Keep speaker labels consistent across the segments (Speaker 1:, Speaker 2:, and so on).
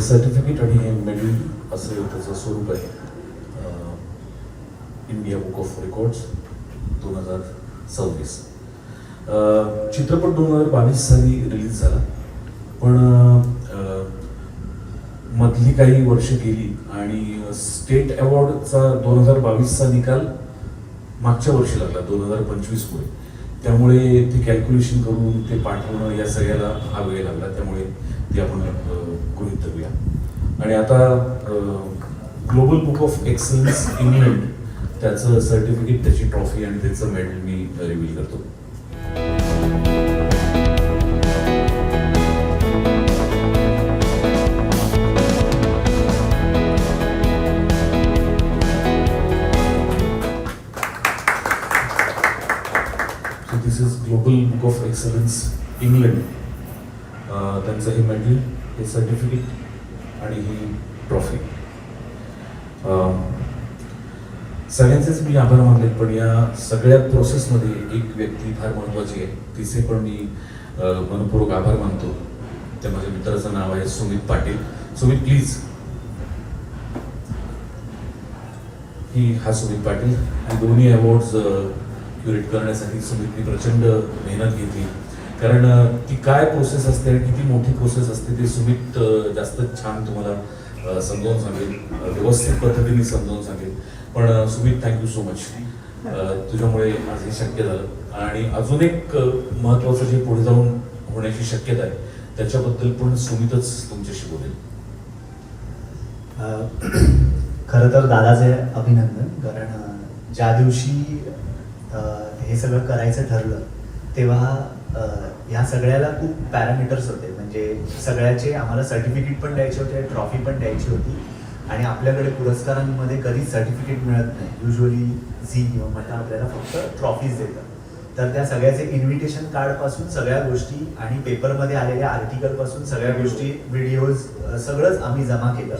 Speaker 1: Certificate आणि हे medal असं त्याचं स्वरूप आहे. India book of records 2026. चित्रपट 2022 साली रिलीज झाला, पण मधली काही वर्ष गेली आणि स्टेट अवॉर्डचा 2022चा निकाल मागच्या वर्षी लागला 2025 पुढे. त्यामुळे ते कॅल्क्युलेशन करून ते पाठवणं या सगळ्याला हा वेळ लागला. त्यामुळे ते आपण गृहीत धरूया. आणि आता global book of excellence England त्याचं सर्टिफिकेट, त्याची ट्रॉफी आणि त्याचं मेडल मी रिव्हील करतो. This is global book of excellence England. त्यांचं हे मेडल, हे सर्टिफिकेट आणि ही ट्रॉफी. सगळ्यांचेच मी आभार मानले, पण या सगळ्या प्रोसेसमध्ये एक व्यक्ती फार महत्त्वाची आहे, तिचे पण मी मनपूर्वक आभार मानतो. त्या माझ्या मित्राचं नाव आहे सुमित पाटील. सुमित प्लीज. हा सुमित पाटील. ही दोन्ही अवॉर्ड्स क्युरेट करण्यासाठी सुमितने प्रचंड मेहनत घेतली, कारण ती काय प्रोसेस असते आणि किती मोठी प्रोसेस असते ते सुमित जास्त छान तुम्हाला समजावून सांगेल, व्यवस्थित पद्धतीने समजावून सांगेल. पण सुमित, थँक्यू सो मच. तुझ्यामुळे आज हे शक्य झालं. आणि अजून एक महत्त्वाचं जे पुढे जाऊन होण्याची शक्यता आहे त्याच्याबद्दल पण सुमितच तुमच्याशी बोलेल.
Speaker 2: खरं तर दादाचे अभिनंदन, कारण ज्या दिवशी हे सगळं करायचं ठरलं तेव्हा ह्या सगळ्याला खूप पॅरामीटर्स होते. म्हणजे सगळ्याचे आम्हाला सर्टिफिकेट पण द्यायचे होते, ट्रॉफी पण द्यायची होती. आणि आपल्याकडे पुरस्कारांमध्ये कधीच सर्टिफिकेट मिळत नाही. युजली झी किंवा मटा आपल्याला फक्त ट्रॉफीज देतात. तर त्या सगळ्याचे इन्व्हिटेशन कार्डपासून सगळ्या गोष्टी आणि पेपरमध्ये आलेल्या आर्टिकलपासून सगळ्या गोष्टी, व्हिडिओज सगळंच आम्ही जमा केलं.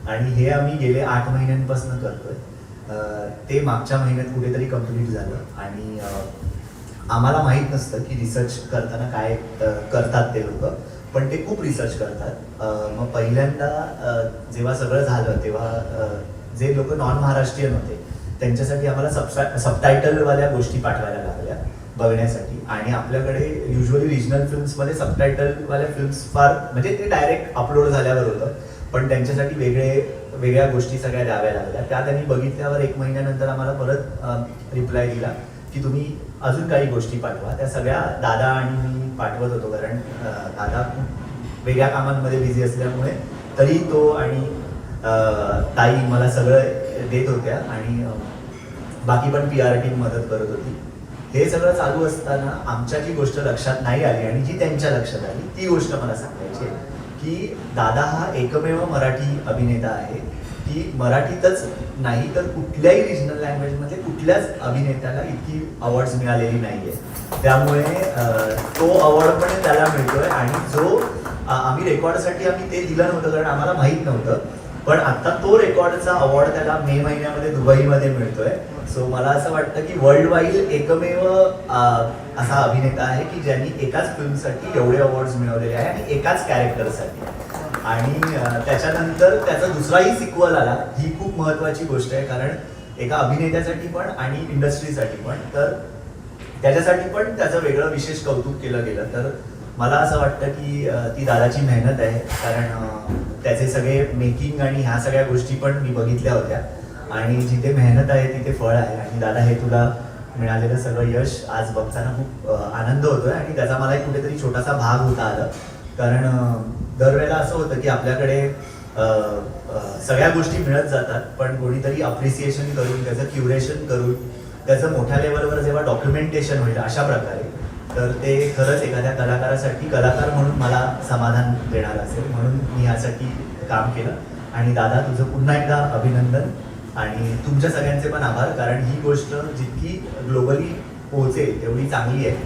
Speaker 2: आणि हे आम्ही गेले 8 महिन्यांपासून करतोय. ते मागच्या महिन्यात कुठेतरी कम्प्लीट झालं. आणि आम्हाला माहीत नसतं की रिसर्च करताना काय करतात ते लोक, पण ते खूप रिसर्च करतात. मग पहिल्यांदा जेव्हा सगळं झालं तेव्हा जे लोक नॉन महाराष्ट्रीयन होते त्यांच्यासाठी आम्हाला सबटायटलवाल्या गोष्टी पाठवायला लागल्या बघण्यासाठी. आणि आपल्याकडे युजली रिजनल फिल्म्समध्ये सबटायटलवाल्या फिल्म्स फार, म्हणजे ते डायरेक्ट अपलोड झाल्यावर होतं, पण त्यांच्यासाठी वेगळ्या गोष्टी सगळ्या द्याव्या लागल्या. त्या त्यांनी बघितल्यावर 1 महिन्यानंतर आम्हाला परत रिप्लाय दिला की तुम्ही अजून काही गोष्टी पाठवा. त्या सगळ्या दादा आणि मी पाठवत होतो, कारण दादा खूप वेगळ्या कामांमध्ये बिझी असल्यामुळे. तरी तो आणि ताई मला सगळं देत होत्या आणि बाकी पण PR टीम मदत करत होती. हे सगळं चालू असताना आमच्या जी गोष्ट लक्षात नाही आली आणि जी त्यांच्या लक्षात आली ती गोष्ट मला सांगायची आहे की दादा हा एकमेव मराठी अभिनेता आहे की मराठीतच नाही तर कुठल्याही रिजनल लँग्वेजमध्ये कुठल्याच अभिनेत्याला इतकी अवॉर्ड्स मिळालेली नाहीये. त्यामुळे तो अवॉर्ड पण त्याला मिळतोय. आणि जो आम्ही रेकॉर्डसाठी आम्ही ते दिलं नव्हतं, कारण आम्हाला माहीत नव्हतं, पण आता तो रेकॉर्डचा अवॉर्ड त्याला मे महिन्यामध्ये दुबईमध्ये मिळतोय. सो मला असं वाटतं की वर्ल्ड वाईड एकमेव असा अभिनेता आहे की ज्यांनी एकाच फिल्मसाठी एवढे अवॉर्ड्स मिळवलेले आहे आणि एकाच कॅरेक्टरसाठी. आणि त्याच्यानंतर त्याचा दुसराही सिक्वल आला. ही खूप महत्त्वाची गोष्ट आहे, कारण एका अभिनेत्यासाठी पण आणि इंडस्ट्रीसाठी पण. तर त्याच्यासाठी पण त्याचं वेगळं विशेष कौतुक केलं गेलं. तर मला असं वाटतं की ती दादाची मेहनत आहे, कारण त्याचे सगळे मेकिंग आणि ह्या सगळ्या गोष्टी पण मी बघितल्या होत्या. आणि जिथे मेहनत आहे तिथे फळ आहे. आणि दादा, हे तुला मिळालेलं सगळं यश आज बघताना खूप आनंद होतोय. आणि त्याचा मला एक कुठेतरी छोटासा भाग होता आला, कारण दरवेळेला असं होतं की आपल्याकडे सगळ्या गोष्टी मिळत जातात, पण कोणीतरी अप्रिसिएशन करून, त्याचं क्युरेशन करून, त्याचं मोठ्या लेवलवर जेव्हा डॉक्युमेंटेशन होईल अशा प्रकारे, तर ते खरंच एखाद्या कलाकारासाठी, कलाकार म्हणून मला समाधान देणार असेल. म्हणून मी यासाठी काम केलं. आणि दादा, तुझं पुन्हा एकदा अभिनंदन. आणि तुमच्या सगळ्यांचे पण आभार, कारण ही गोष्ट जितकी ग्लोबली पोहोचेल तेवढी चांगली आहे.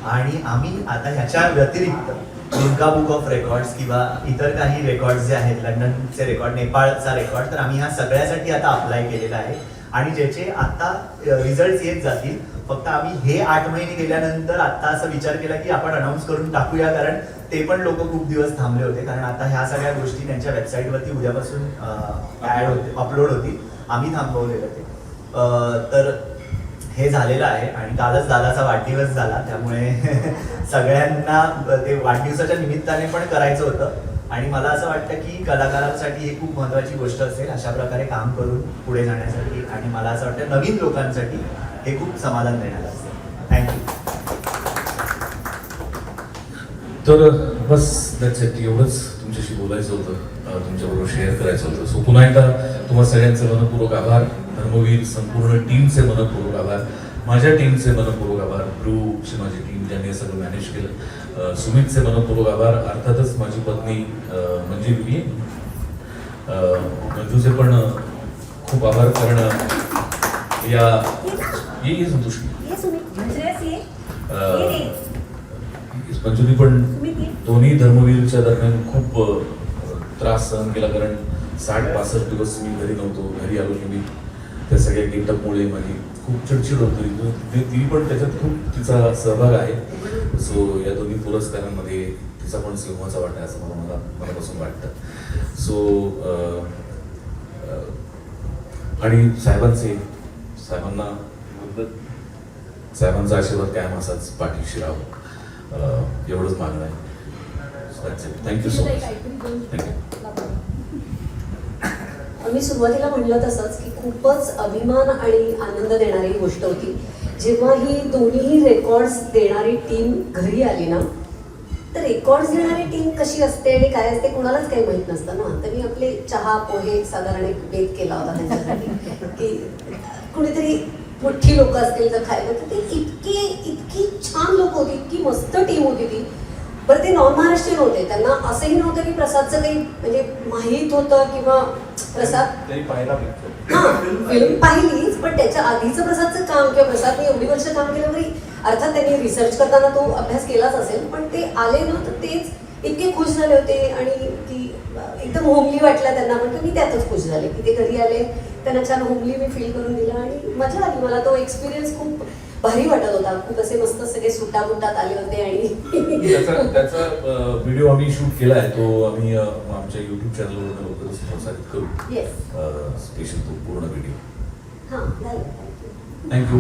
Speaker 2: आणि आम्ही आता ह्याच्या व्यतिरिक्त लिम्का बुक ऑफ रेकॉर्ड्स किंवा इतर काही रेकॉर्ड्स जे आहेत, लंडनचे रेकॉर्ड, नेपाळचा रेकॉर्ड, तर आम्ही ह्या सगळ्यासाठी आता अप्लाय केलेला आहे. आणि ज्याचे आता रिझल्ट येत जातील. फक्त आम्ही हे 8 महिने गेल्यानंतर आता असं विचार केला की आपण अनाऊन्स करून टाकूया, कारण ते पण लोक खूप दिवस थांबले होते, कारण आता ह्या सगळ्या गोष्टी त्यांच्या वेबसाईटवरती उद्यापासून ऍड होते, अपलोड होती. आम्ही थांबवलेलं ते. तर हे झालेलं आहे आणि कालच दादाचा वाढदिवस झाला, त्यामुळे सगळ्यांना ते वाढदिवसाच्या निमित्ताने पण करायचं होतं. आणि मला असं वाटतं की कलाकारांसाठी ही खूप महत्त्वाची गोष्ट असेल अशा प्रकारे काम करून पुढे जाण्यासाठी, आणि मला असं वाटतं नवीन लोकांसाठी हे खूप समाधान देणारं असेल. थँक्यू.
Speaker 1: तर बस दॅट्स इट, एवढंच तुमच्याशी बोलायचं होतं, तुमच्याबरोबर शेअर करायचं होतं. सो पुन्हा एकदा तुम्हा सगळ्यांचे मनपूर्वक आभार. धर्मवीर संपूर्ण टीमचे मनपूर्वक आभार, माझ्या टीमचे मनपूर्वक आभार, ब्रूची माझी टीम ज्यांनी हे सगळं मॅनेज केलं, सुमितचे मनपूर्वक आभार, अर्थातच माझी पत्नी मंजू, मंजूचे पण खूप आभार. कारण या ये संतोष मंजूने पण दोन्ही धर्मवीरच्या दरम्यान खूप त्रास सहन केला, कारण 60-62 दिवस मी घरी नव्हतो. घरी आलो की मी त्या सगळ्या गेटअपमुळे माझी खूप चिडचिड होती. ती पण त्याच्यात खूप तिचा सहभाग आहे. सो या दोन्ही पुरस्कारांमध्ये तिचा पण सिंहाचा वाटा आहे असं मला मनापासून वाटतं. सो आणि साहेबांचा आशीर्वाद कायम असाच पाठीशी राहावं, एवढंच मागणं आहे. Thank you so much. थँक्यू.
Speaker 3: मी सुरुवातीला म्हणलं तसंच की खूपच अभिमान आणि आनंद देणारी गोष्ट होती जेव्हा ही दोन्ही रेकॉर्ड्स देणारी टीम घरी आली ना. तर रेकॉर्ड्स देणारी टीम कशी असते आणि काय असते कोणालाच काही माहीत नसतं ना. तर मी आपले चहा पोहे साधारण एक बेत केला होता त्यांच्यासाठी की कुणीतरी मोठी लोक असतील तर खायला. तर ते इतकी छान लोक होती, इतकी मस्त टीम होती ती. बरं ते नॉन महाराष्ट्रीयन होते, त्यांना असंही नव्हतं की प्रसादचं काही म्हणजे माहीत होतं किंवा प्रसाद फिल्म पाहिलीच, पण त्याच्या आधीचं प्रसादचं काम किंवा प्रसादने एवढी वर्ष काम केलं तरी अर्थात त्यांनी रिसर्च करताना तो अभ्यास केलाच असेल. पण ते आले ना तर तेच इतके खुश झाले होते आणि की एकदम होमली वाटला त्यांना. पण मी त्यातच खुश झाले की ते घरी आले, त्यांना छान होमली मी फील करून दिला आणि मजा आली. मला तो एक्सपिरियन्स खूप भारी वाटत होता. खूप असे मस्त सगळे सुटाबुटात आले होते आणि
Speaker 1: त्याचा व्हिडिओ आम्ही शूट केला आहे, तो आम्ही आमच्या युट्यूब चॅनलवर लवकरच प्रसारित करू. स्पेशल तो पूर्ण व्हिडिओ.
Speaker 3: हां,
Speaker 1: थँक्यू.